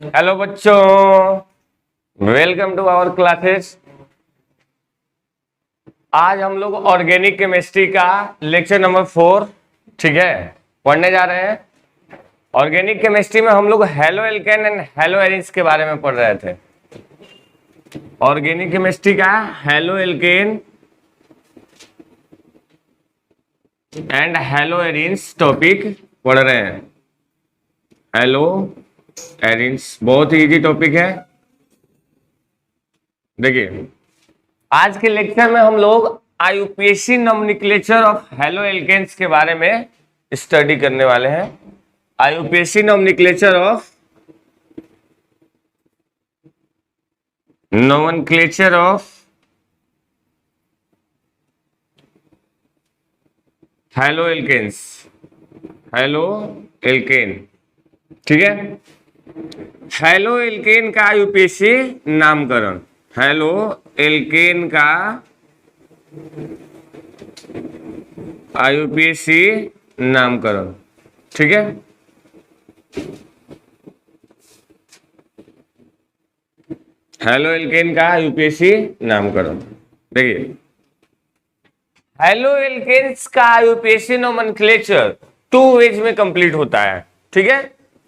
Hello बच्चों, welcome to our classes. आज हम लोग ऑर्गेनिक केमिस्ट्री का लेक्चर नंबर 4 ठीक है पढ़ने जा रहे हैं। ऑर्गेनिक केमिस्ट्री में हम लोग halo alkane and hello arenes के बारे में पढ़ रहे थे। ऑर्गेनिक केमिस्ट्री का halo alkane and hello arenes topic पढ़ रहे हैं। हेलो एरिन्स बहुत ही इजी टॉपिक है। देखिए, आज के लेक्चर में हम लोग IUPAC nomenclature of haloalkanes के बारे में स्टडी करने वाले हैं। IUPAC nomenclature of haloalkanes, haloalkane, ठीक है। हेलो एल्केन का आईयूपीएसी नामकरण, हेलो एल्केन का आईयूपीएसी नामकरण, ठीक है। हेलो एल्केन का आईयूपीएसी नामकरण। देखिए, हेलो एल्केन्स का आईयूपीएसी नोमेनक्लेचर 2 वेज में कंप्लीट होता है, ठीक है।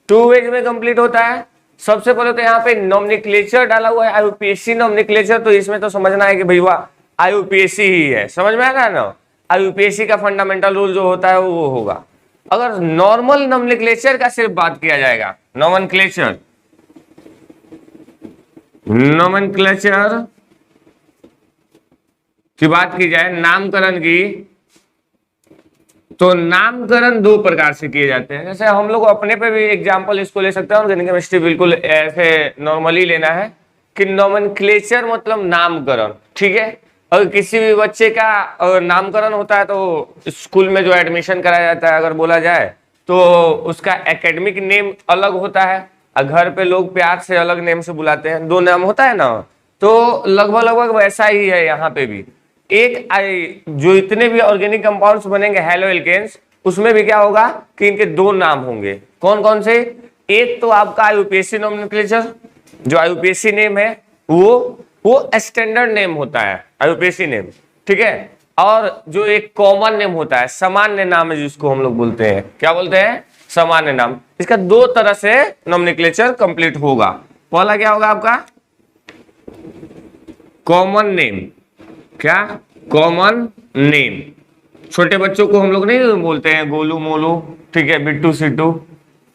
2 वेज में कंप्लीट होता है। सबसे पहले तो यहाँ पे नोमेनक्लेचर डाला हुआ है आईयूपीएसी नोमेनक्लेचर, तो इसमें तो समझना है कि भैया आईयूपीएसी ही है, समझ में आ रहा है ना। आईयूपीएसी का फंडामेंटल रूल जो होता है वो होगा। अगर नॉर्मल नोमेनक्लेचर का सिर्फ बात किया जाएगा, नोमेनक्लेचर की बात की जाए, नामकरण की, तो नामकरण 2 प्रकार से किए जाते हैं। जैसे हम लोग अपने पे भी एग्जांपल इसको ले सकते हैं, ऑर्गेनिक केमिस्ट्री बिल्कुल ऐसे नॉर्मली लेना है कि नोमेनक्लेचर मतलब नामकरण, ठीक है। अगर किसी भी बच्चे का अगर नामकरण होता है तो स्कूल में जो एडमिशन कराया जाता है, अगर बोला जाए तो उसका एकेडमिक नेम अलग होता है और घर पे लोग प्यार से अलग नेम से बुलाते हैं, 2 नाम होता है ना। तो लगभग लगभग वैसा ही है यहाँ पे भी। एक जो इतने भी ऑर्गेनिक कंपाउंड्स बनेंगे हेलो एल्केन्स, उसमें भी क्या होगा कि इनके 2 नाम होंगे। कौन कौन से? एक तो आपका आईयूपीएसी नोमेनक्लेचर, जो आईयूपीएसी नेम है वो स्टैंडर्ड नेम होता है, आईयूपीएसी नेम, ठीक है। और जो एक कॉमन नेम होता है, सामान्य नाम है जिसको हम लोग बोलते हैं, क्या बोलते हैं? सामान्य नाम। इसका 2 तरह से नोमेनक्लेचर कंप्लीट होगा। पहला क्या होगा आपका? Common name. क्या? Common name. छोटे बच्चों को हम लोग नहीं बोलते हैं गोलू मोलू, ठीक है, बिट्टू सिट्टू,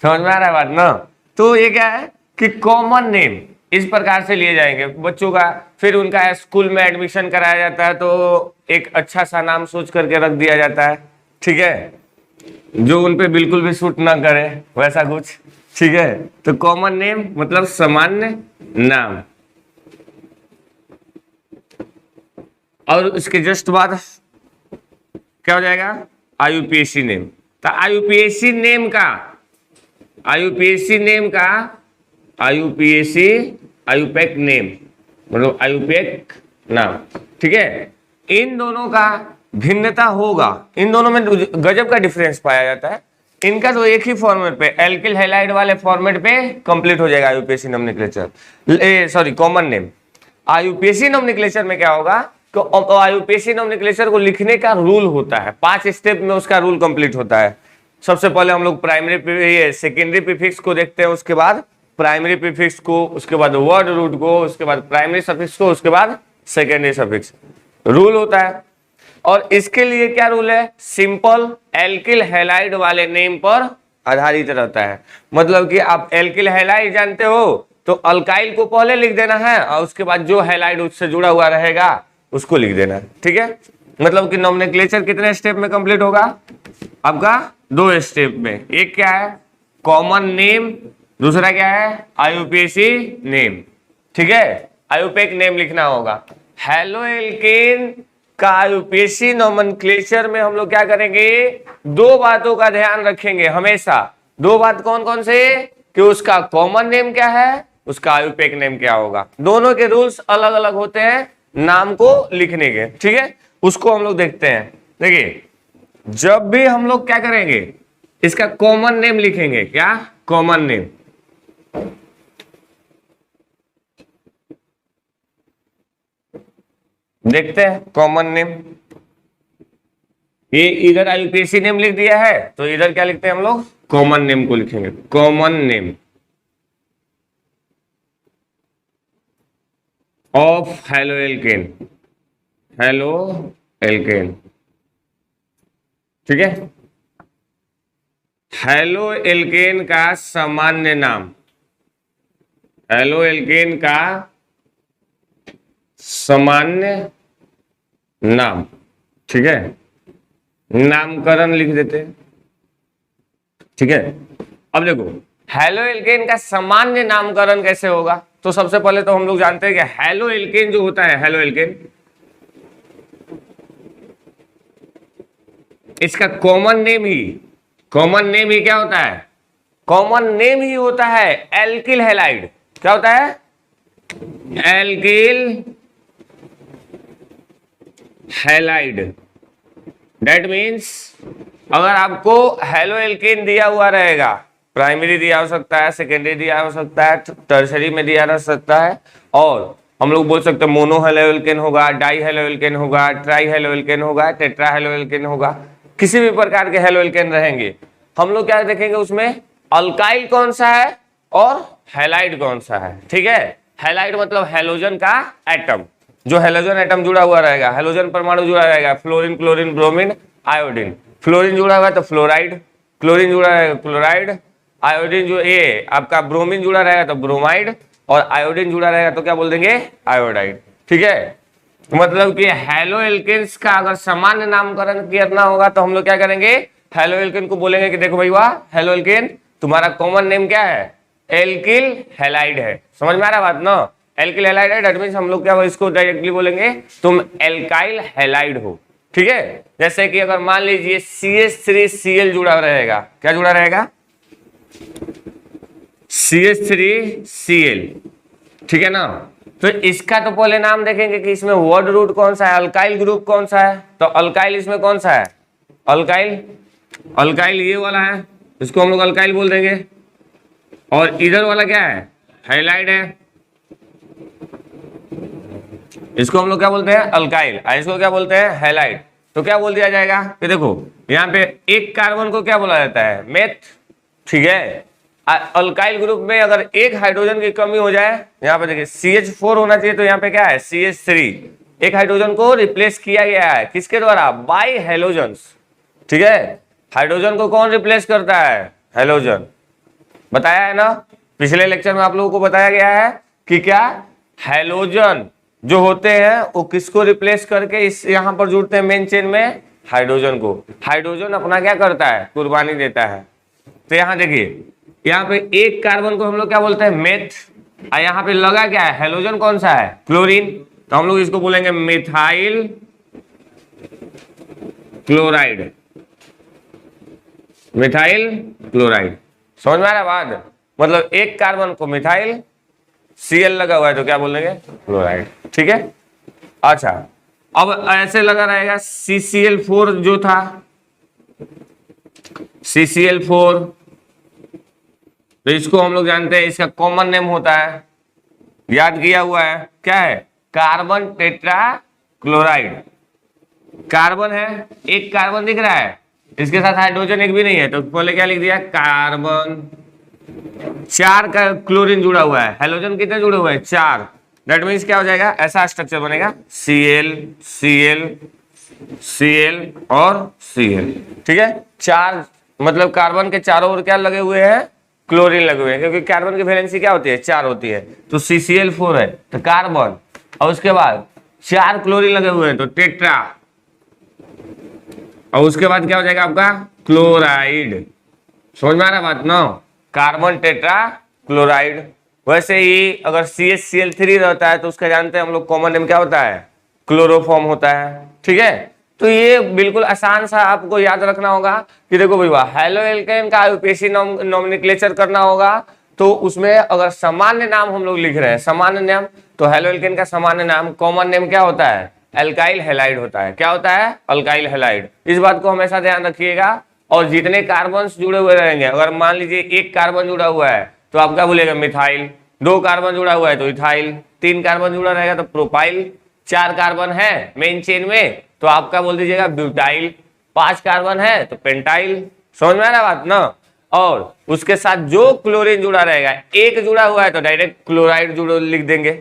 समझ में आ रहा है बात ना। तो ये क्या है कि कॉमन नेम इस प्रकार से लिए जाएंगे बच्चों का। फिर उनका स्कूल में एडमिशन कराया जाता है तो एक अच्छा सा नाम सोच करके रख दिया जाता है, ठीक है, जो उन पे बिल्कुल भी सूट ना करे वैसा कुछ, ठीक है। तो कॉमन नेम मतलब सामान्य नाम। और उसके जस्ट बाद क्या हो जाएगा? IUPAC name. तो आईयूपीएसी आईयूपैक नेम मतलब आईयूपैक नाम, ठीक है। इन दोनों का भिन्नता होगा, इन दोनों में गजब का डिफरेंस पाया जाता है। इनका तो एक ही फॉर्मेट पे, एल्किल हैलाइड वाले फॉर्मेट पे कंप्लीट हो जाएगा IUPAC nomenclature, sorry common name. IUPAC nomenclature में क्या होगा तो आईयूपीएसी नोमेनक्लेचर को लिखने का रूल होता है, 5 स्टेप में उसका रूल कंप्लीट होता है। सबसे पहले हम लोग सेकेंडरी प्रीफिक्स को देखते हैं, उसके बाद प्राइमरी प्रीफिक्स को, उसके बाद वर्ड रूट को, उसके बाद प्राइमरी सफिक्स को, उसके बाद सेकेंडरी सफिक्स। रूल होता है। और इसके लिए क्या रूल है? सिंपल एल्किल हैलाइड वाले नेम पर आधारित रहता है। मतलब कि आप एल्किल हैलाइड जानते हो तो अल्काइल को पहले लिख देना है और उसके बाद जो हैलाइड उससे जुड़ा हुआ रहेगा उसको लिख देना है, ठीक है। मतलब कि नोमेनक्लेचर कितने स्टेप में कंप्लीट होगा आपका? 2 स्टेप में। एक क्या है? कॉमन नेम, दूसरा क्या है? आईयूपीएसी नेम, ठीक है। आईयूपैक नेम लिखना होगा। हेलो एल्केन का आईयूपीएसी नोमेनक्लेचर में हम लोग क्या करेंगे? 2 बातों का ध्यान रखेंगे हमेशा। 2 बात कौन कौन से? कि उसका कॉमन नेम क्या है, उसका आईयूपैक नेम क्या होगा। दोनों के रूल्स अलग अलग होते हैं नाम को लिखने के, ठीक है। उसको हम लोग देखते हैं। देखिए, जब भी हम लोग क्या करेंगे, इसका कॉमन नेम लिखेंगे। क्या? Common name. देखते हैं कॉमन नेम। ये इधर आईयूपीएसी नेम लिख दिया है, तो इधर क्या लिखते हैं हम लोग, कॉमन नेम को लिखेंगे, common name of halo alkane, halo alkane. ठीक है, हेलो एल्केन का सामान्य नाम, हेलो एल्केन का सामान्य नाम। ठीक है, नामकरण लिख देते हैं। ठीक है, अब देखो हेलो एल्केन का सामान्य नामकरण कैसे होगा। तो सबसे पहले तो हम लोग जानते हैं कि हेलो एल्केन जो होता है, हेलो एल्केन, इसका कॉमन नेम ही क्या होता है, कॉमन नेम ही होता है एल्किल हैलाइड। क्या होता है, एल्किल हैलाइड। दैट मीन्स अगर आपको हेलो एल्केन दिया हुआ रहेगा, प्राइमरी दिया हो सकता है, सेकेंडरी दिया हो सकता है, टर्सरी में दिया रह सकता है, और हम लोग बोल सकते हैं मोनो हेलो एल्केन होगा, डाई हेलो एल्केन होगा, ट्राई हेलो एल्केन होगा, टेट्रा हेलो एल्केन होगा, किसी भी प्रकार के हेलो एल्केन रहेंगे, हम लोग क्या देखेंगे उसमें अल्काइल कौन सा है और हैलाइड कौन सा है। ठीक है, हैलाइड मतलब हेलोजन का एटम, जो हेलोजन एटम जुड़ा हुआ रहेगा, हेलोजन परमाणु जुड़ा रहेगा, fluorine, chlorine, bromine, iodine. Fluorine जुड़ा हुआ है तो फ्लोराइड, क्लोरीन जुड़ा रहेगा क्लोराइड, आयोडीन जो ये आपका ब्रोमीन जुड़ा रहेगा तो ब्रोमाइड, और आयोडीन जुड़ा रहेगा तो क्या बोल देंगे, आयोडाइड। ठीक है, मतलब कि हेलो एल्केन्स का अगर सामान्य नामकरण करना होगा तो हम लोग क्या करेंगे, हेलो एल्केन को बोलेंगे कि देखो भैया हेलो एल्केन, तुम्हारा कॉमन नेम क्या है, एल्किल हैलाइड है। समझ में आ रहा बात ना, एल्किल हैलाइड है, दैट मींस हम लोग क्या इसको डायरेक्टली बोलेंगे तुम एल्काइल हैलाइड हो। ठीक है, जैसे कि अगर मान लीजिए CH3Cl जुड़ा रहेगा, क्या जुड़ा रहेगा, CH3Cl। ठीक है ना, तो इसका तो पहले नाम देखेंगे कि इसमें वर्ड रूट कौन सा है, अल्काइल ग्रुप कौन सा है। तो अल्काइल इसमें कौन सा है, अल्काइल ये वाला है, इसको हम लोग अल्काइल बोल देंगे। और इधर वाला क्या है, हैलाइड है, इसको हम लोग क्या बोलते हैं, अल्काइल, इसको क्या बोलते हैं, हैलाइड। तो क्या बोल दिया जाएगा कि देखो यहाँ पे एक कार्बन को क्या बोला जाता है, मेथ। ठीक है, अल्काइल ग्रुप में अगर एक हाइड्रोजन की कमी हो जाए, यहाँ पे देखिए CH4 होना चाहिए, तो यहाँ पे क्या है CH3, एक हाइड्रोजन को रिप्लेस किया गया है किसके द्वारा, बाय हेलोजन्स। ठीक है, हाइड्रोजन को कौन रिप्लेस करता है, हेलोजन। बताया है ना, पिछले लेक्चर में आप लोगों को बताया गया है कि क्या हेलोजन जो होते हैं वो किसको रिप्लेस करके इस यहाँ पर जुड़ते हैं मेन चेन में, हाइड्रोजन को। हाइड्रोजन अपना क्या करता है, कुर्बानी देता है। तो यहाँ देखिए, यहाँ पे एक कार्बन को हम लोग क्या बोलते हैं, मेथ, और यहाँ पे लगा क्या है, हेलोजन कौन सा है, क्लोरीन, तो हम लोग इसको बोलेंगे मिथाइल क्लोराइड, मिथाइल क्लोराइड। समझ में आ रहा बात, मतलब एक कार्बन को मिथाइल, Cl लगा हुआ है तो क्या बोलेंगे, क्लोराइड। ठीक है, अच्छा अब ऐसे लगा रहेगा CCl4 जो था, CCl4, तो इसको हम लोग जानते हैं इसका कॉमन नेम होता है, याद किया हुआ है, क्या है, कार्बन टेट्रा क्लोराइड। कार्बन है, एक कार्बन दिख रहा है, इसके साथ हाइड्रोजन एक भी नहीं है, तो पहले क्या लिख दिया, कार्बन, 4 का क्लोरीन जुड़ा हुआ है, हेलोजन कितने जुड़े हुए हैं, 4। दैट मीन्स क्या हो जाएगा, ऐसा स्ट्रक्चर बनेगा, Cl Cl Cl और Cl। ठीक है, 4 मतलब कार्बन के चारों ओर क्या लगे हुए हैं, क्लोरीन लगे हुए हैं, क्योंकि कार्बन की वैलेंसी क्या होती है, 4 होती है। तो CCl4 है तो कार्बन, और उसके बाद 4 क्लोरीन लगे हुए हैं तो टेट्रा, और उसके बाद क्या हो जाएगा आपका, क्लोराइड। समझ में आ रहा बात ना, कार्बन टेट्रा क्लोराइड। वैसे ही अगर CHCl3 रहता है तो उसका जानते हैं हम लोग कॉमन नेम क्या होता है, क्लोरोफॉर्म होता है। ठीक है, तो ये बिल्कुल आसान सा आपको याद रखना होगा कि देखो भैया हेलो एल्केन का आईयूपीएसी नोमेनक्लेचर करना होगा, तो उसमें अगर सामान्य नाम हम लोग लिख रहे हैं, सामान्य नाम, तो हेलो एल्केन का सामान्य नाम कॉमन नेम क्या होता है, एल्काइल हैलाइड होता है। क्या होता है, अल्काइल हैलाइड। इस बात को हमेशा ध्यान रखिएगा। और जितने कार्बन जुड़े हुए रहेंगे, अगर मान लीजिए एक कार्बन जुड़ा हुआ है तो आप क्या बोलेगा, मिथाइल, 2 कार्बन जुड़ा हुआ है तो इथाइल, 3 कार्बन जुड़ा रहेगा तो प्रोपाइल, 4 कार्बन है मेन चेन में तो आपका बोल दीजिएगा ब्यूटाइल, 5 कार्बन है तो पेंटाइल। समझ में आ रहा बात ना। और उसके साथ जो क्लोरीन जुड़ा रहेगा, एक जुड़ा हुआ है तो डायरेक्ट क्लोराइड जुड़ो लिख देंगे।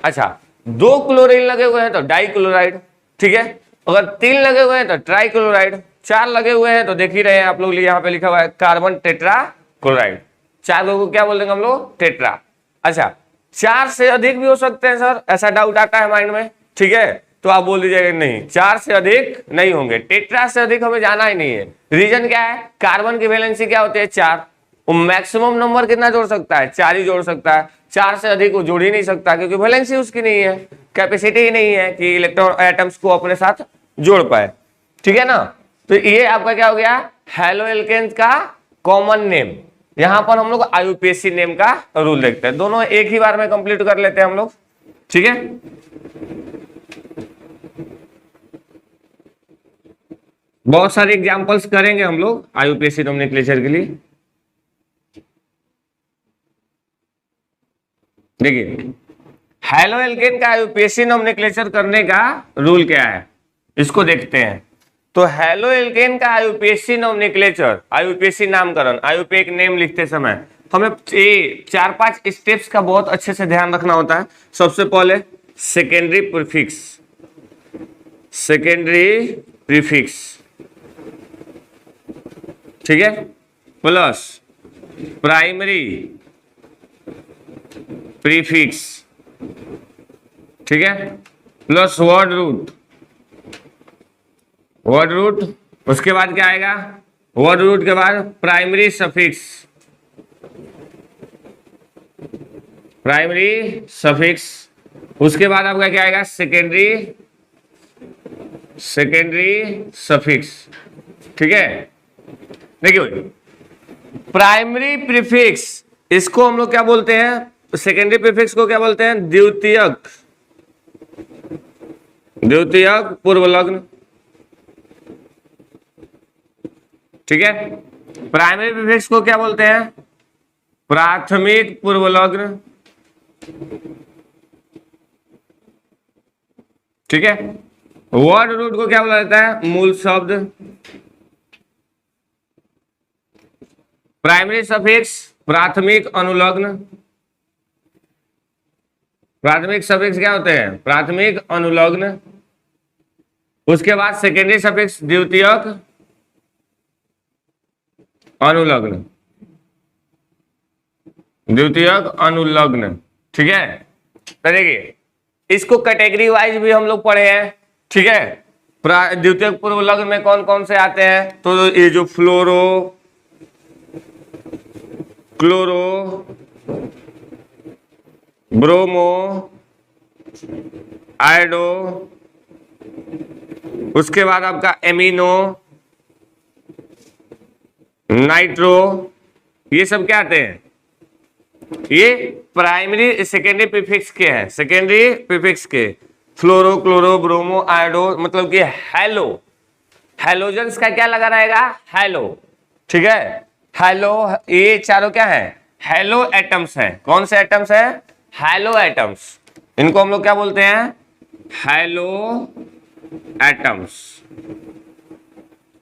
अच्छा, 2 क्लोरीन लगे हुए हैं तो डाई क्लोराइड, ठीक है। अगर 3 लगे हुए हैं तो ट्राई क्लोराइड, 4 लगे हुए हैं तो देख ही रहे हैं आप लोग, यहाँ पे लिखा हुआ है कार्बन टेट्रा क्लोराइड। 4 लोगों को क्या बोल देंगे हम लोग, टेट्रा। अच्छा, 4 से अधिक भी हो सकते हैं सर, ऐसा डाउट आता है माइंड में, ठीक है। तो आप बोल दीजिएगा नहीं, 4 से अधिक नहीं होंगे, टेट्रा से अधिक हमें जाना ही नहीं है। रीजन क्या है, कार्बन की वैलेंसी क्या होती है 4, वो मैक्सिमम नंबर कितना जोड़ सकता है, 4 ही जोड़ सकता है, 4 से अधिक वो जोड़ ही नहीं सकता क्योंकि वैलेंसी उसकी नहीं है, कैपेसिटी ही नहीं है कि इलेक्ट्रॉन एटम्स को अपने साथ जोड़ पाए, ठीक है ना। तो ये आपका क्या हो गया, हेलो एल्केन्स का कॉमन नेम। यहां पर हम लोग आईयूपीएसी नेम का रूल देखते हैं, दोनों एक ही बार में कंप्लीट कर लेते हैं हम लोग, ठीक है। बहुत सारे एग्जांपल्स करेंगे हम लोग आईयूपीएसी नोमेनक्लेचर के लिए। देखिए, हेलो एल्केन का आईयूपीएसी नोमेनक्लेचर करने का रूल क्या है, इसको देखते हैं। तो हेलो एल्केन का आईयूपीएसी नोमेनक्लेचर, आईयूपीएसी नामकरण, आईयूपीए नेम लिखते समय हमें 4-5 स्टेप्स का बहुत अच्छे से ध्यान रखना होता है। सबसे पहले सेकेंडरी प्रीफिक्स, सेकेंडरी प्रीफिक्स, ठीक है, प्लस प्राइमरी प्रीफिक्स, ठीक है, plus word root, word root, उसके बाद क्या आएगा, वर्ड रूट के बाद प्राइमरी सफिक्स, प्राइमरी सफिक्स, उसके बाद आपका क्या आएगा, सेकेंडरी, सेकेंडरी सफिक्स, ठीक है। देखिए, प्राइमरी प्रीफिक्स इसको हम लोग क्या बोलते हैं, सेकेंडरी प्रीफिक्स को क्या बोलते हैं, द्वितीयक, द्वितीयक पूर्वलग्न, ठीक है। प्राइमरी प्रीफिक्स को क्या बोलते हैं, प्राथमिक पूर्वलग्न, ठीक है। वर्ड रूट को क्या बोला जाता है, मूल शब्द। प्राइमरी सफिक्स प्राथमिक अनुलग्न, प्राथमिक सफिक्स क्या होते हैं, प्राथमिक अनुलग्न। उसके बाद सेकेंडरी सफिक्स द्वितीयक अनुलग्न, द्वितीयक अनुलग्न, ठीक है। तो देखिए, इसको कैटेगरी वाइज भी हम लोग पढ़े हैं, ठीक है। द्वितीयक पूर्वलग्न में कौन कौन से आते हैं, तो ये जो फ्लोरो, क्लोरो, ब्रोमो, आयोडो, उसके बाद आपका एमिनो, नाइट्रो, ये सब क्या आते हैं, ये प्राइमरी सेकेंडरी प्रीफिक्स के हैं, सेकेंडरी प्रीफिक्स के। फ्लोरो, क्लोरो, ब्रोमो, आयोडो, मतलब कि हेलो, हेलोजेंस का क्या लगा रहेगा, हेलो, ठीक है। हेलो, ये चारों क्या है, हेलो एटम्स हैं। कौन से एटम्स हैं, हेलो एटम्स, इनको हम लोग क्या बोलते हैं, हेलो एटम्स।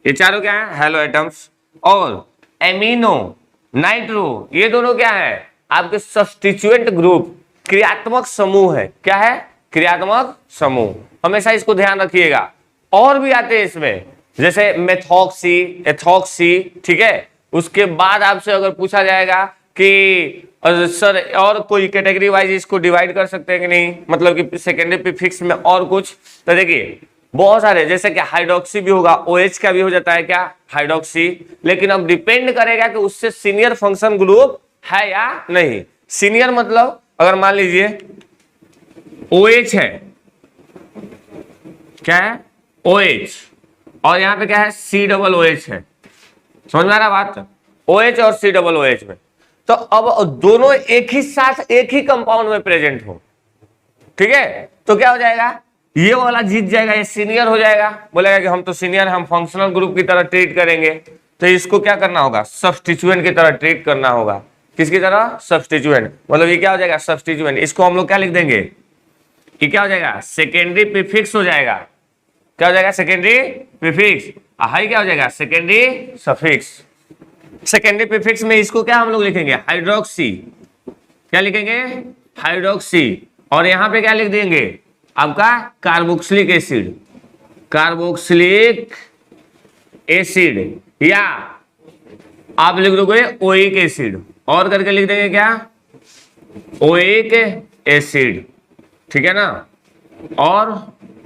ये चारों क्या है, हेलो एटम्स। और एमिनो, नाइट्रो, ये दोनों क्या है, आपके सब्स्टिट्यूएंट ग्रुप, क्रियात्मक समूह है। क्या है, क्रियात्मक समूह, हमेशा इसको ध्यान रखिएगा। और भी आते हैं इसमें, जैसे मेथॉक्सी, एथॉक्सी, ठीक है। उसके बाद आपसे अगर पूछा जाएगा कि सर और कोई कैटेगरी वाइज इसको डिवाइड कर सकते हैं कि नहीं, मतलब कि सेकेंडरी प्रीफिक्स में और कुछ, तो देखिए बहुत सारे, जैसे कि हाइड्रोक्सी भी होगा, OH का भी हो जाता है क्या, हाइड्रोक्सी। लेकिन अब डिपेंड करेगा कि उससे सीनियर फंक्शन ग्रुप है या नहीं। सीनियर मतलब अगर मान लीजिए OH है, क्या है, OH, और यहाँ पे क्या है, COOH है। समझ में आ रहा बात, OH और COOH में। तो अब दोनों एक ही साथ एक ही कंपाउंड में प्रेजेंट हो, ठीक है, तो क्या हो जाएगा, ये वाला जीत जाएगा, ये सीनियर हो जाएगा, बोलेगा कि हम तो सीनियर, हम फंक्शनल ग्रुप की तरह ट्रीट करेंगे। तो इसको क्या करना होगा, सब्स्टिट्यूएंट की तरह ट्रीट करना होगा। किसकी तरह, सब्स्टिट्यूएंट, मतलब ये क्या हो जाएगा, सब्स्टिट्यूएंट। इसको हम लोग क्या लिख देंगे, ये क्या हो जाएगा, सेकेंडरी प्रीफिक्स हो जाएगा। क्या हो जाएगा, सेकेंडरी प्रीफिक्स। हाई क्या हो जाएगा, सेकेंडरी सफिक्स। सेकेंडरी प्रीफिक्स में इसको क्या हम लोग लिखेंगे, हाइड्रोक्सी। क्या लिखेंगे, हाइड्रोक्सी। और यहां पे क्या लिख देंगे, आपका कार्बोक्सिलिक एसिड, कार्बोक्सिलिक एसिड, या आप लिख दोगे ओइक एसिड, और करके लिख देंगे क्या, ओइक एसिड। ठीक है ना, और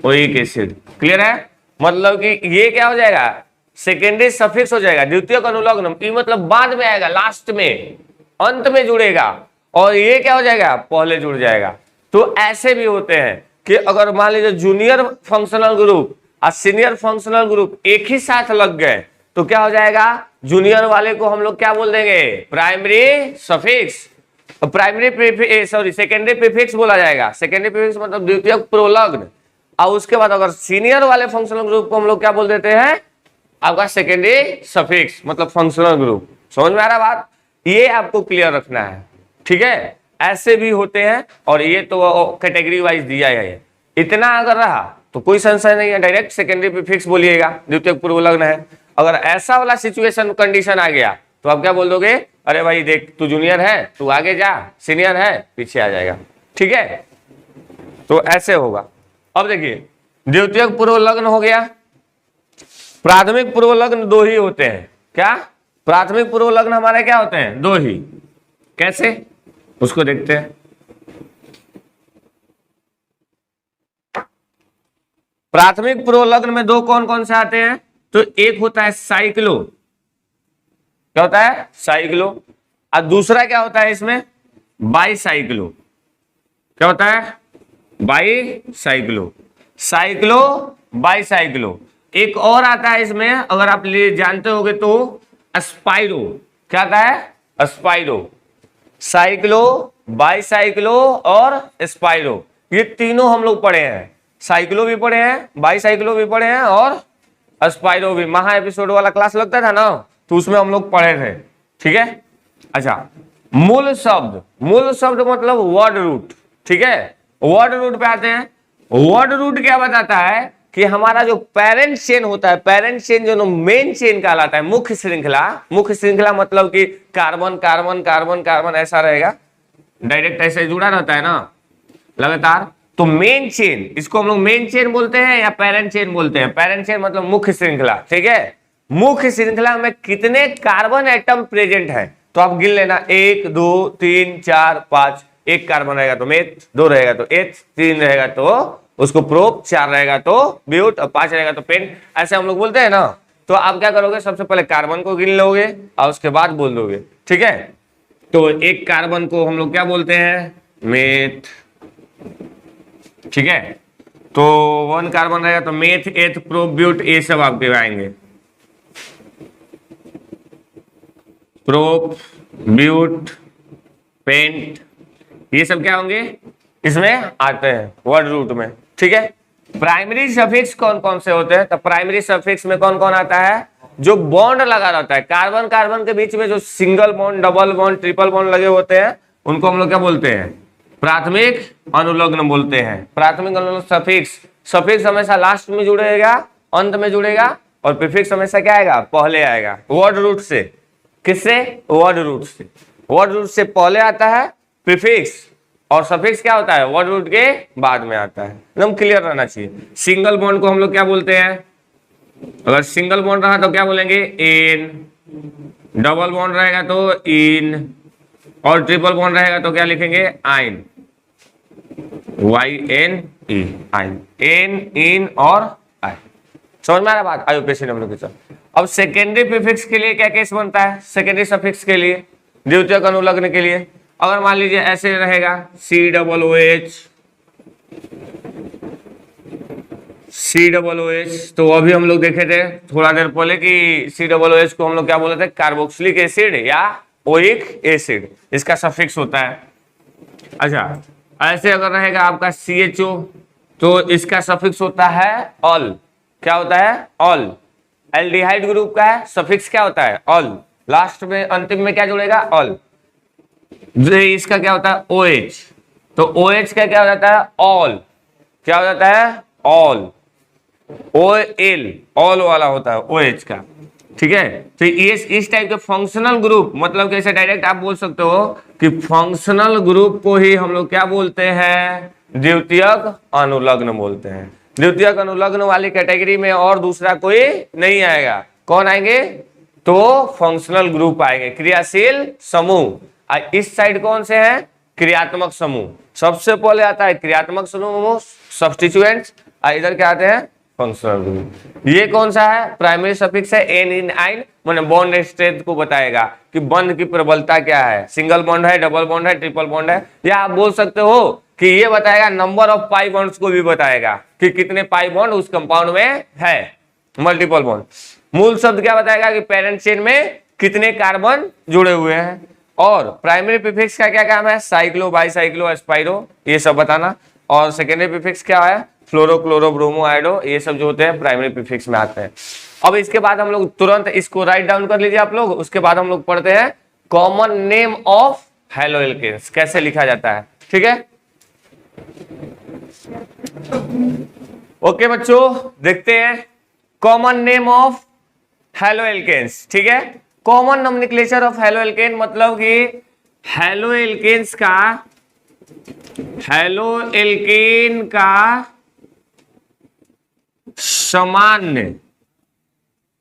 ओइक एसिड। क्लियर है, मतलब कि ये क्या हो जाएगा, सेकेंडरी सफिक्स हो जाएगा, द्वितीयक अनुलग्न। ये मतलब बाद में आएगा, लास्ट में, अंत में जुड़ेगा, और ये क्या हो जाएगा, पहले जुड़ जाएगा। तो ऐसे भी होते हैं कि अगर मान लीजिए जूनियर फंक्शनल ग्रुप और सीनियर फंक्शनल ग्रुप एक ही साथ लग गए, तो क्या हो जाएगा, जूनियर वाले को हम लोग क्या बोल देंगे, primary suffix, primary sorry secondary prefix बोला जाएगा। सेकेंडरी प्रीफिक्स मतलब द्वितीयक प्रोलग्न। और उसके बाद अगर सीनियर वाले फंक्शनल ग्रुप को हम लोग क्या बोल देते हैं, आपका सेकेंडरी सफिक्स, मतलब फंक्शनल ग्रुप। समझ में आ रहा बात, ये आपको क्लियर रखना है। ठीक है, ऐसे भी होते हैं, और ये तो कैटेगरी वाइज दिया है। इतना अगर रहा तो कोई संशय नहीं है, डायरेक्ट सेकेंडरी प्रीफिक्स बोलिएगा, द्वितीयक पूर्वलग्न है। अगर ऐसा वाला सिचुएशन कंडीशन आ गया तो आप क्या बोल दोगे, अरे भाई देख तू जूनियर है, तू आगे जा, सीनियर है पीछे आ जाएगा। ठीक है, तो ऐसे होगा। अब देखिए, द्वितीयक पूर्वलग्न हो गया, प्राथमिक पूर्वलग्न दो ही होते हैं। क्या, प्राथमिक पूर्वलग्न हमारे क्या होते हैं, दो ही। कैसे, उसको देखते हैं। प्राथमिक पूर्वलग्न में दो कौन कौन से आते हैं, तो एक होता है साइक्लो, क्या होता है, साइक्लो, और दूसरा क्या होता है इसमें, बाईसाइक्लो। क्या होता है, बाईसाइक्लो, साइक्लो बाईसाइक्लो। एक और आता है इसमें, अगर आप जानते होगे तो स्पाइरो। क्या आता है, स्पाइरो, साइक्लो, बाईसाइक्लो और स्पाइरो। ये तीनों हम लोग पढ़े हैं, साइक्लो भी पढ़े हैं, बाईसाइक्लो भी पढ़े हैं, और स्पाइरो भी। महा एपिसोड वाला क्लास लगता था ना, तो उसमें हम लोग पढ़े थे। ठीक है, अच्छा, मूल शब्द, मूल शब्द मतलब वर्ड रूट। ठीक है, वर्ड रूट पे आते हैं। वर्ड रूट क्या बताता है कि हमारा जो पेरेंट चेन होता है, पेरेंट चेन जो मेन चेन कहलाता है, मुख्य श्रृंखला। मुख्य श्रृंखला मतलब कि कार्बन कार्बन कार्बन कार्बन ऐसा रहेगा, डायरेक्ट ऐसे जुड़ा रहता है ना लगातार। तो मेन चेन, इसको हम लोग मेन चेन बोलते हैं या पेरेंट चेन बोलते हैं। पेरेंट चेन मतलब मुख्य श्रृंखला। ठीक है, मुख्य श्रृंखला में कितने कार्बन एटम प्रेजेंट है, तो आप गिन लेना, 1 2 3 4 5। एक कार्बन रहेगा तो मेथ, 2 रहेगा तो एथ, 3 रहेगा तो उसको प्रोप, 4 रहेगा तो ब्यूट, और 5 रहेगा तो पेंट। ऐसे हम लोग बोलते हैं ना। तो आप क्या करोगे, सबसे पहले कार्बन को गिन लोगे और उसके बाद बोल दोगे। ठीक है, तो एक कार्बन को हम लोग क्या बोलते हैं, मेथ। ठीक है, तो 1 कार्बन रहेगा तो मेथ, एथ, प्रोप, ब्यूट, ये सब आपके आएंगे। प्रोप, ब्यूट, पेंट, ये सब क्या होंगे, इसमें आते हैं वर्ड रूट में। ठीक है, प्राइमरी सफिक्स कौन कौन से होते हैं, तो प्राइमरी सफिक्स में कौन कौन आता है, जो बॉन्ड लगा रहता है, कार्बन कार्बन के बीच में जो single bond, double bond, triple bond लगे होते हैं, उनको हम लोग क्या बोलते हैं, प्राथमिक अनुलग्न बोलते हैं। प्राथमिक अनुलग्न सफिक्स, सफिक्स हमेशा लास्ट में जुड़ेगा, अंत में जुड़ेगा, और प्रीफिक्स हमेशा क्या आएगा, पहले आएगा। वर्ड रूट से, किससे, वर्ड रूट से। वर्ड रूट से पहले आता है प्रीफिक्स, और सफिक्स क्या होता है, वर्ड रूट के बाद में आता है। एकदम क्लियर रहना चाहिए। सिंगल बॉन्ड को हम लोग क्या बोलते हैं, अगर सिंगल बॉन्ड रहा तो क्या बोलेंगे, एन। डबल बॉन्ड रहेगा तो इन, और ट्रिपल बॉन्ड रहेगा तो क्या लिखेंगे, आइन, YNE, आइन, एन, इन और आई। समझ में आ रहा बात, आईयूपीएसी नोमेनक्लेचर। अब सेकेंडरी प्रीफिक्स के लिए क्या केस बनता है, सेकेंडरी सफिक्स के लिए, द्वितीयक अनुलग्न के लिए। अगर मान लीजिए ऐसे रहेगा, COOH, COOH, तो अभी हम लोग देखे थे थोड़ा देर पहले कि COOH को हम लोग क्या बोलते थे, कार्बोक्सिलिक एसिड या ओइक एसिड, इसका सफिक्स होता है। अच्छा, ऐसे अगर रहेगा आपका CHO, तो इसका सफिक्स होता है ऑल। क्या होता है, ऑल। एल्डिहाइड ग्रुप का है, सफिक्स क्या होता है, ऑल। लास्ट में अंतिम में क्या जुड़ेगा, ऑल। इसका क्या होता है, OH, तो OH का क्या हो जाता है, ऑल। क्या हो जाता है, ऑल, OL, ऑल वाला होता है OH का, ठीक है। तो ये इस टाइप के फंक्शनल ग्रुप, मतलब कैसे डायरेक्ट आप बोल सकते हो कि फंक्शनल ग्रुप को ही हम लोग क्या बोलते हैं, द्वितीयक अनुलग्न बोलते हैं। द्वितीयक अनुलग्न वाली कैटेगरी में और दूसरा कोई नहीं आएगा। कौन आएंगे, तो फंक्शनल ग्रुप आएंगे, क्रियाशील समूह। इस साइड कौन से हैं, क्रियात्मक समूह। सबसे पहले आता है क्रियात्मक समूह, सब्स्टिट्यूएंट्स, इधर क्या आते हैं, फंक्शनल ग्रुप। ये कौन सा है, प्राइमरी सफिक्स है एन इन आइन, माने बॉन्ड स्ट्रेंथ को बताएगा कि बंध की प्रबलता क्या है, सिंगल बॉन्ड है, डबल बॉन्ड है, ट्रिपल बॉन्ड है। या आप बोल सकते हो कि ये बताएगा नंबर ऑफ पाई बॉन्ड्स को भी बताएगा कि कितने पाई बॉन्ड उस कंपाउंड में है, मल्टीपल बॉन्ड। मूल शब्द क्या बताएगा कि पेरेंट चेन में कितने कार्बन जुड़े हुए हैं। और प्राइमरी प्रीफिक्स का क्या काम है, साइक्लो, बाईसाइक्लो, एस्पाइरो, ये सब बताना। और सेकेंडरी प्रीफिक्स क्या है, फ्लोरो, क्लोरो, ब्रोमो, आयोडो, ये सब जो होते हैं प्राइमरी प्रीफिक्स में आते हैं। अब इसके बाद हम लोग तुरंत इसको राइट डाउन कर लीजिए आप लोग। उसके बाद हम लोग पढ़ते हैं कॉमन नेम ऑफ हैलोएल्केन्स, कैसे लिखा जाता है, ठीक है। ओके बच्चों, देखते हैं कॉमन नेम ऑफ हैलोएल्केन्स, ठीक है। कॉमन नोमेनक्लेचर ऑफ हैलोएल्केन मतलब कि हैलोएल्केन का सामान्य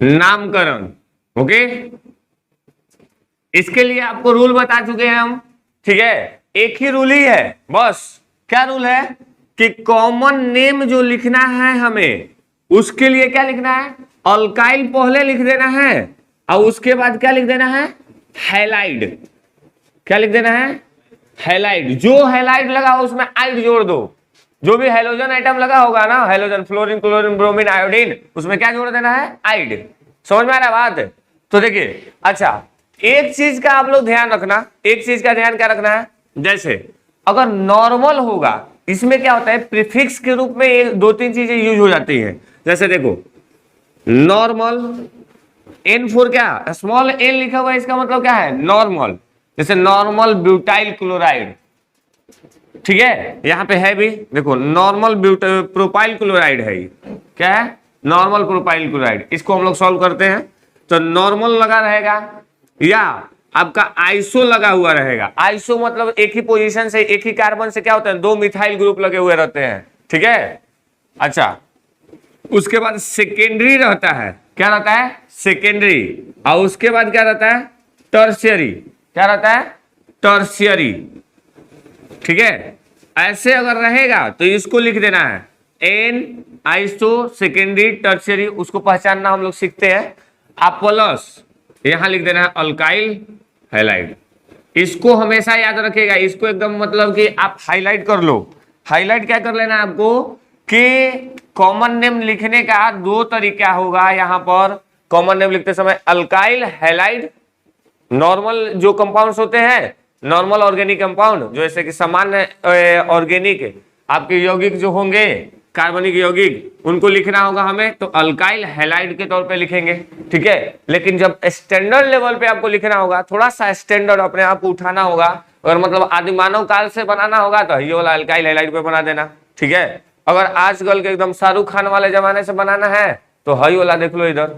नामकरण। ओके, इसके लिए आपको रूल बता चुके हैं हम, ठीक है। एक ही रूल ही है बस। क्या रूल है कि कॉमन नेम जो लिखना है हमें, उसके लिए क्या लिखना है, अल्काइल पहले लिख देना है और उसके बाद क्या लिख देना है, हैलाइड। क्या लिख देना है, हैलाइड। जो हैलाइड लगा उसमें आइड जोड़ दो। जो भी हैलोजन आइटम लगा होगा ना, halogen, fluorine, chlorine, bromine, iodine, उसमें क्या जोड़ देना है, आइड। समझ में आ रहा है बात। तो देखिए, अच्छा एक चीज का आप लोग ध्यान रखना, एक चीज का ध्यान क्या रखना है, जैसे अगर नॉर्मल होगा, इसमें क्या होता है, प्रीफिक्स के रूप में एक दो तीन चीजें यूज हो जाती हैं। जैसे देखो नॉर्मल, N4 क्या, स्मॉल n लिखा हुआ है, इसका मतलब क्या है, नॉर्मल। जैसे नॉर्मल ब्यूटाइल क्लोराइड, ठीक है, यहां पे है भी, देखो नॉर्मल प्रोपाइल क्लोराइड है। क्या है, नॉर्मल प्रोपाइल क्लोराइड। इसको हम लोग सॉल्व करते हैं तो नॉर्मल लगा रहेगा या आपका आइसो लगा हुआ रहेगा। आइसो मतलब एक ही पोजीशन से, एक ही कार्बन से क्या होता है, दो मिथाइल ग्रुप लगे हुए रहते हैं, ठीक है। अच्छा, उसके बाद सेकेंडरी रहता है, क्या रहता है, सेकेंडरी। और उसके बाद क्या रहता है, टर्शियरी। क्या रहता है, टर्शियरी, ठीक है। ऐसे अगर रहेगा तो इसको लिख देना है एन, आइसो, सेकेंडरी, टर्शियरी। उसको पहचानना हम लोग सीखते हैं। आप प्लस यहां लिख देना है अल्काइल हैलाइड। इसको हमेशा याद रखिएगा, इसको एकदम मतलब कि आप हाईलाइट कर लो। हाईलाइट क्या कर लेना है आपको कि कॉमन नेम लिखने का दो तरीका होगा। यहां पर कॉमन नेम लिखते समय अल्काइल हैलाइड, नॉर्मल जो कंपाउंड्स होते हैं, नॉर्मल ऑर्गेनिक कंपाउंड, जो जैसे कि सामान्य ऑर्गेनिक आपके यौगिक जो होंगे, कार्बनिक यौगिक, उनको लिखना होगा हमें, तो अल्काइल हैलाइड के तौर पे लिखेंगे, ठीक है। लेकिन जब स्टैंडर्ड लेवल पे आपको लिखना होगा, थोड़ा सा स्टैंडर्ड अपने आप को उठाना होगा, अगर मतलब आदि मानव काल से बनाना होगा तो ये वाला अल्काइल हैलाइड पे बना देना, ठीक है। अगर आजकल के एकदम शाहरुख खान वाले जमाने से बनाना है तो हई वाला देख लो इधर,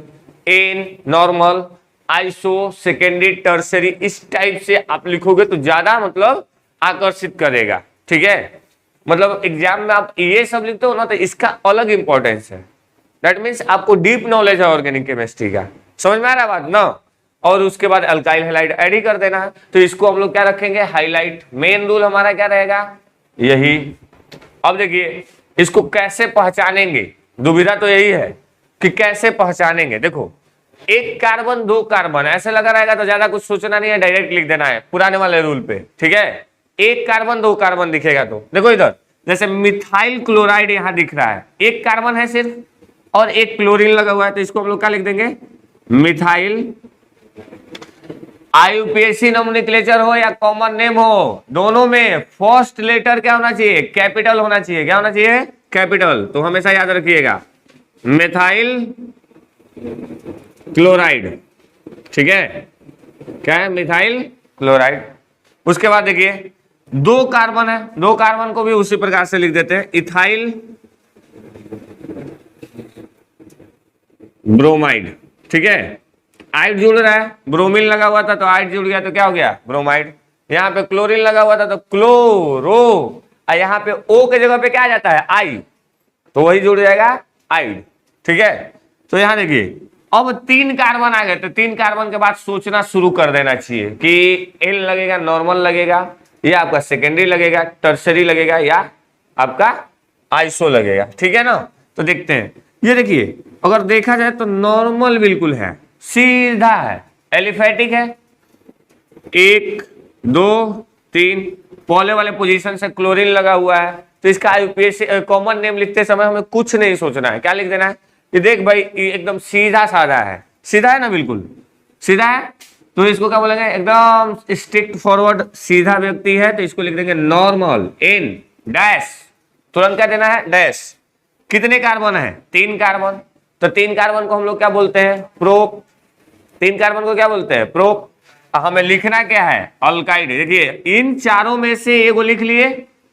n, normal, iso, secondary, tertiary, इस टाइप से आप लिखोगे तो ज्यादा मतलब आकर्षित करेगा, ठीक है। मतलब एग्जाम में आप ये सब लिखते हो ना तो इसका अलग इंपॉर्टेंस है। दैट मीन्स आपको डीप नॉलेज है ऑर्गेनिक केमिस्ट्री का। समझ में आ रहा है बात ना। और उसके बाद अल्काइल हैलाइड ऐड ही कर देना है। तो इसको हम लोग क्या रखेंगे, हाईलाइट। मेन रूल हमारा क्या रहेगा, यही। अब देखिए इसको कैसे पहचानेंगे, दुविधा तो यही है कि कैसे पहचानेंगे। देखो एक कार्बन, दो कार्बन ऐसे लगा रहेगा तो ज्यादा कुछ सोचना नहीं है, डायरेक्ट लिख देना है पुराने वाले रूल पे, ठीक है। एक कार्बन, दो कार्बन दिखेगा तो देखो इधर, जैसे मिथाइल क्लोराइड यहां दिख रहा है, एक कार्बन है सिर्फ और एक क्लोरीन लगा हुआ है, तो इसको हम लोग क्या लिख देंगे, मिथाइल। आईयूपीएसी नोमेनक्लेचर हो या कॉमन नेम हो, दोनों में फर्स्ट लेटर क्या होना चाहिए, कैपिटल होना चाहिए। क्या होना चाहिए, कैपिटल। तो हमेशा याद रखिएगा मिथाइल क्लोराइड, ठीक है। क्या है, मिथाइल क्लोराइड। उसके बाद देखिए दो कार्बन है, दो कार्बन को भी उसी प्रकार से लिख देते हैं, इथाइल ब्रोमाइड। ठीक है, आइड जुड़ रहा है, ब्रोमीन लगा हुआ था तो आइड जुड़ गया तो क्या हो गया, ब्रोमाइड। यहाँ पे क्लोरीन लगा हुआ था तो क्लोरो, और यहाँ पे ओ के जगह पे क्या आ जाता है, आई, तो वही जुड़ जाएगा आइड। ठीक है, तो यहाँ देखिए अब 3 कार्बन आ गए, तो 3 कार्बन के बाद सोचना शुरू कर देना चाहिए कि एल लगेगा, नॉर्मल लगेगा, या आपका सेकेंडरी लगेगा, टर्सरी लगेगा, या आपका आइसो लगेगा। ठीक है ना, तो देखते हैं। ये देखिए अगर देखा जाए तो नॉर्मल बिल्कुल है, सीधा है, एलिफेटिक है, 1 2 3 पहले वाले पोजीशन से क्लोरीन लगा हुआ है, तो इसका आईयूपीएसी कॉमन नेम लिखते समय हमें कुछ नहीं सोचना है, क्या लिख देना है, ये देख भाई ये एकदम सीधा साधा है, सीधा है ना, बिल्कुल सीधा है, तो इसको क्या बोलेंगे, एकदम स्ट्रिक्ट फॉरवर्ड सीधा व्यक्ति है, तो इसको लिख देंगे नॉर्मल, एन डैश, तुरंत क्या देना है, डैश। कितने कार्बन है, 3 कार्बन, तो 3 कार्बन को हम लोग क्या बोलते हैं, प्रोप। 3 कार्बन को क्या बोलते हैं, प्रोप। हमें लिखना क्या है, अल्काइड। देखिए इन चारों में से एगो लिख लिए,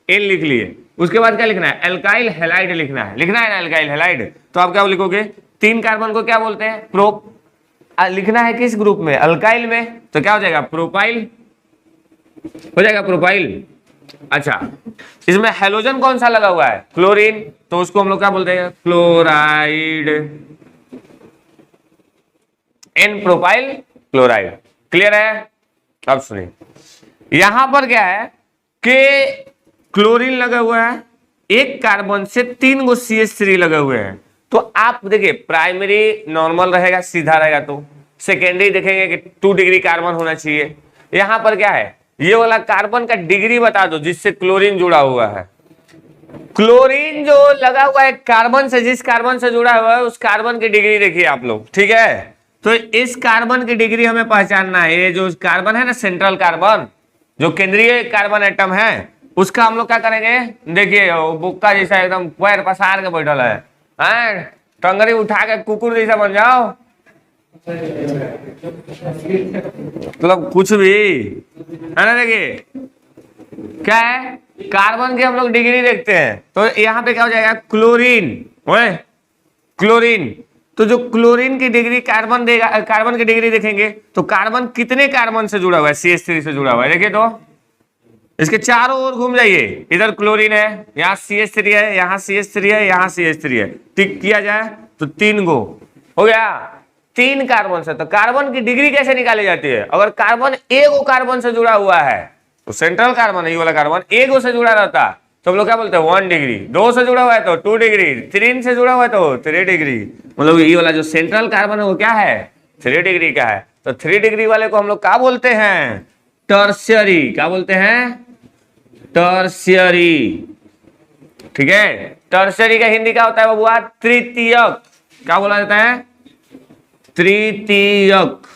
एन लिख लिए, उसके बाद क्या लिखना है, एल्काइल हैलाइड लिखना है, लिखना है ना एल्काइल हैलाइड, तो आप क्या लिखोगे, 3 कार्बन को क्या बोलते हैं, प्रोप। लिखना है किस ग्रुप में, अल्काइल में, तो क्या हो जाएगा, प्रोपाइल हो जाएगा, प्रोपाइल। अच्छा, इसमें हेलोजन कौन सा लगा हुआ है, क्लोरीन, तो उसको हम लोग क्या बोलते हैं, chloride, n propyl chloride. Clear है। अब सुनिए, यहां पर क्या है कि क्लोरीन लगा हुआ है, 1 कार्बन से 3 गो CH3 लगे हुए हैं, तो आप देखिए प्राइमरी नॉर्मल रहेगा, सीधा रहेगा, तो सेकेंडरी देखेंगे कि 2 डिग्री कार्बन होना चाहिए। यहां पर क्या है, ये वाला कार्बन का डिग्री बता दो जिससे क्लोरीन जुड़ा हुआ है। क्लोरीन जो लगा हुआ है कार्बन से, जिस कार्बन से जुड़ा हुआ है उस कार्बन की डिग्री देखिए आप लोग। ठीक है, तो इस कार्बन की डिग्री हमें पहचानना है। ये जो कार्बन है ना, सेंट्रल कार्बन, जो केंद्रीय कार्बन एटम है, उसका हम लोग क्या करेंगे, देखिए बुक्का जैसा एकदम पैर पसार के बैठल है, टंगरी उठा के कुकुर जैसा बन जाओ, मतलब कुछ भी है ना। देखिए क्या है, कार्बन की हम लोग डिग्री देखते हैं, तो यहाँ पे क्या हो जाएगा, क्लोरीन, क्लोरीन, तो जो क्लोरीन की डिग्री कार्बन देगा, कार्बन की डिग्री देखेंगे तो कार्बन कितने कार्बन से जुड़ा हुआ है, CH3 से जुड़ा हुआ है। देखिए तो इसके चारों ओर घूम जाइए, इधर क्लोरीन है, यहाँ CH3 है, यहाँ CH3 है, यहाँ CH3 है, टिक किया जाए तो 3 गो हो गया, 3 कार्बन से। तो कार्बन की डिग्री कैसे निकाली जाती है, अगर कार्बन एगो कार्बन से जुड़ा हुआ है तो सेंट्रल कार्बन है ये वाला कार्बन, एगो से जुड़ा रहता तो हम लोग क्या बोलते हैं, 1 डिग्री, 2 से जुड़ा हुआ है तो 2 डिग्री, 3 से जुड़ा हुआ है तो 3 डिग्री, मतलब ये वाला जो सेंट्रल कार्बन है वो क्या है, 3 डिग्री का है। तो 3 डिग्री वाले को हम लोग क्या बोलते हैं, टर्शियरी। क्या बोलते हैं, टर्शियरी। ठीक है, टर्शियरी का हिंदी क्या होता है बबुआ, तृतीयक। क्या बोला जाता है, तृतीयक।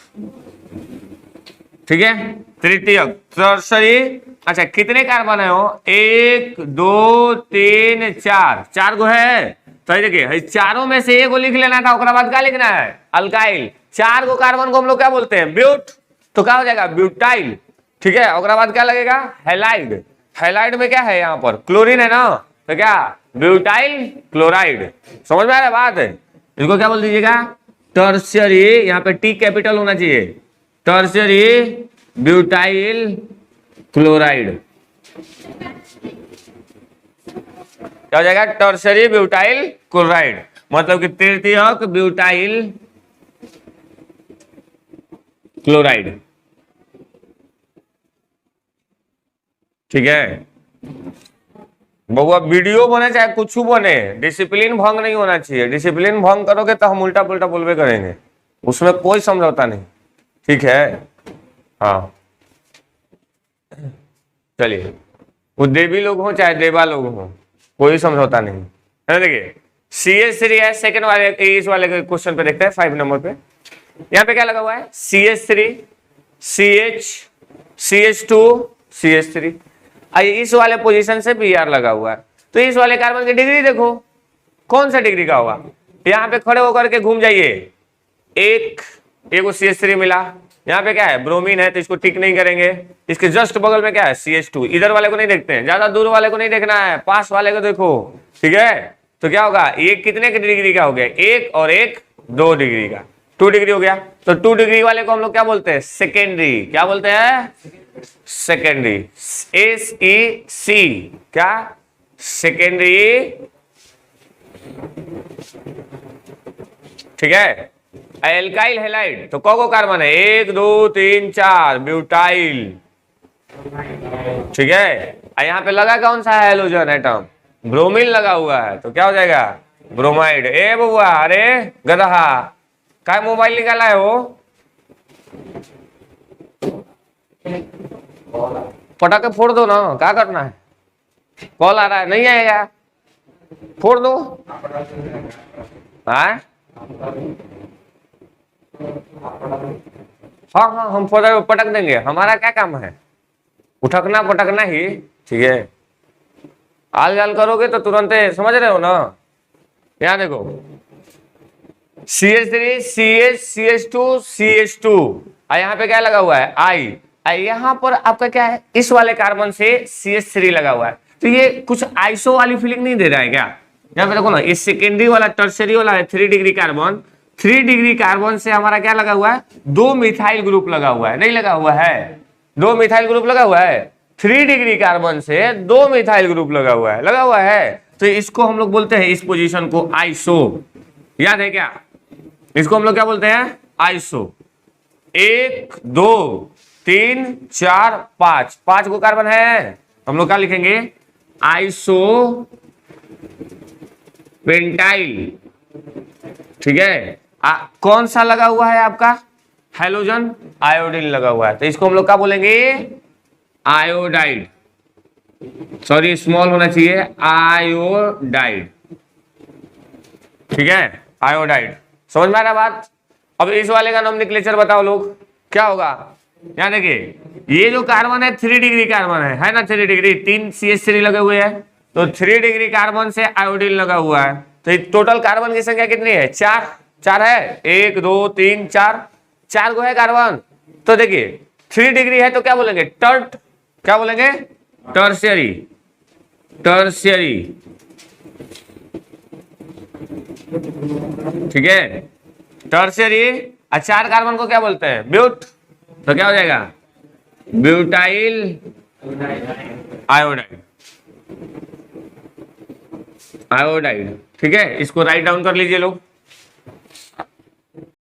ठीक है, तृतीयक, टर्शियरी। अच्छा, कितने कार्बन है वो, 1 2 3 4, 4 गो है। तो देखिए चारों में से एगो लिख लेना था, उसके बाद क्या लिखना है, अल्काइल। 4 गो कार्बन को हम लोग क्या बोलते हैं, ब्यूट, तो क्या हो जाएगा, ब्यूटाइल। ठीक है, उसके बाद क्या लगेगा, हैलाइड। हैलाइड में क्या है, यहाँ पर क्लोरीन है ना, तो क्या, ब्यूटाइल क्लोराइड। समझ में आ रहा है बात है, इसको क्या बोल दीजिएगा, टर्शियरी, यहाँ पे टी कैपिटल होना चाहिए, टर्शियरी ब्यूटाइल क्लोराइड। क्या हो जाएगा, टर्शियरी ब्यूटाइल क्लोराइड, मतलब कि तृतीयक ब्यूटाइल क्लोराइड। ठीक है बबुआ, वीडियो बने चाहे कुछ बने, डिसिप्लिन भंग नहीं होना चाहिए। डिसिप्लिन भंग करोगे तो हम उल्टा पुल्टा बोलबे करेंगे, उसमें कोई समझौता नहीं। ठीक है, हाँ चलिए, वो देवी लोग हो चाहे देवा लोग हो, कोई समझौता नहीं है। देखिए CH3 है, सेकंड वाले इस वाले क्वेश्चन पे देखते हैं, 5 नंबर पे। यहाँ पे क्या लगा हुआ है, CH3 CH CH2 CH3। आइए इस वाले पोजीशन से Br लगा हुआ है, तो इस वाले कार्बन की डिग्री देखो कौन सा डिग्री का होगा। यहाँ पे खड़े होकर के घूम जाइए, एगो CH3 मिला, यहाँ पे क्या है, ब्रोमीन है, तो इसको टिक नहीं करेंगे। इसके जस्ट बगल में क्या है, CH2। इधर वाले को नहीं देखते हैं, ज्यादा दूर वाले को नहीं देखना है, पास वाले को देखो, ठीक है। तो क्या होगा, ये कितने के डिग्री का हो गया, 1 और 1 2 डिग्री का, 2 डिग्री हो गया। तो 2 डिग्री वाले को हम लोग क्या बोलते हैं, सेकेंडरी। क्या बोलते हैं, सेकेंडरी, SEC, क्या, सेकेंडरी, ठीक है। एल्काइल हैलाइड तो कौन कार्बन है, 1 2 3 4, ब्यूटाइल, ठीक है। यहाँ पे लगा कौन सा हैलोजन एटम, ब्रोमीन लगा हुआ है, तो क्या हो जाएगा, ब्रोमाइड। ए बउआ, अरे गधा, क्या मोबाइल निकाला है वो, पटाखे फोड़ दो ना, क्या करना है, कॉल आ रहा है, नहीं आएगा, फोड़ दो। हाँ हाँ हाँ, हम पटक देंगे, हमारा क्या काम है, उठकना पटकना ही, ठीक है। आल जाल करोगे तो तुरंत समझ रहे हो ना। यहाँ देखो, CH3 CH CH2 CH2, और यहाँ पे क्या लगा हुआ है, I। यहाँ पर आपका क्या है, इस वाले कार्बन से CH3 लगा हुआ है, तो ये कुछ आइसो वाली फीलिंग नहीं दे रहा है क्या। यहाँ पे देखो ना, ये सेकेंडरी वाला, टर्सरी वाला है 3 डिग्री कार्बन, 3 डिग्री कार्बन से हमारा क्या लगा हुआ है, 2 मिथाइल ग्रुप लगा हुआ है, नहीं लगा हुआ है, 2 मिथाइल ग्रुप लगा हुआ है, 3 डिग्री कार्बन से 2 मिथाइल ग्रुप लगा हुआ है, लगा हुआ है। तो इसको हम लोग बोलते हैं, इस पोजीशन को आइसो, याद है क्या, इसको हम लोग क्या बोलते हैं, आइसो। 1 2 3 4 5, 5 को कार्बन है, हम लोग क्या लिखेंगे, आइसो पेंटाइल, ठीक है। कौन सा लगा हुआ है आपका, हैलोजन, आयोडीन लगा हुआ है, तो इसको हम लोग क्या बोलेंगे, आयोडाइड, सॉरी स्मॉल होना चाहिए, आयोडाइड, ठीक है, आयोडाइड। समझ में आ रहा बात। अब इस वाले का नोमेनक्लेचर बताओ लोग, क्या होगा। यहाँ देखिए, ये जो कार्बन है 3 डिग्री कार्बन है ना, 3 डिग्री, 3 CH3 लगे हुए हैं, तो 3 डिग्री कार्बन से आयोडीन लगा हुआ है, तो टोटल कार्बन की संख्या कितनी है, 4 है, 1 2 3 4 को है कार्बन। तो देखिए 3 डिग्री है तो क्या बोलेंगे, टर्ट, क्या बोलेंगे, टर्शियरी, टर्शियरी, ठीक है, टर्शियरी। 4 कार्बन को क्या बोलते हैं, ब्यूट, तो क्या हो जाएगा, ब्यूटाइल आयोडाइड, आयोडाइड, ठीक है। इसको राइट डाउन कर लीजिए लोग।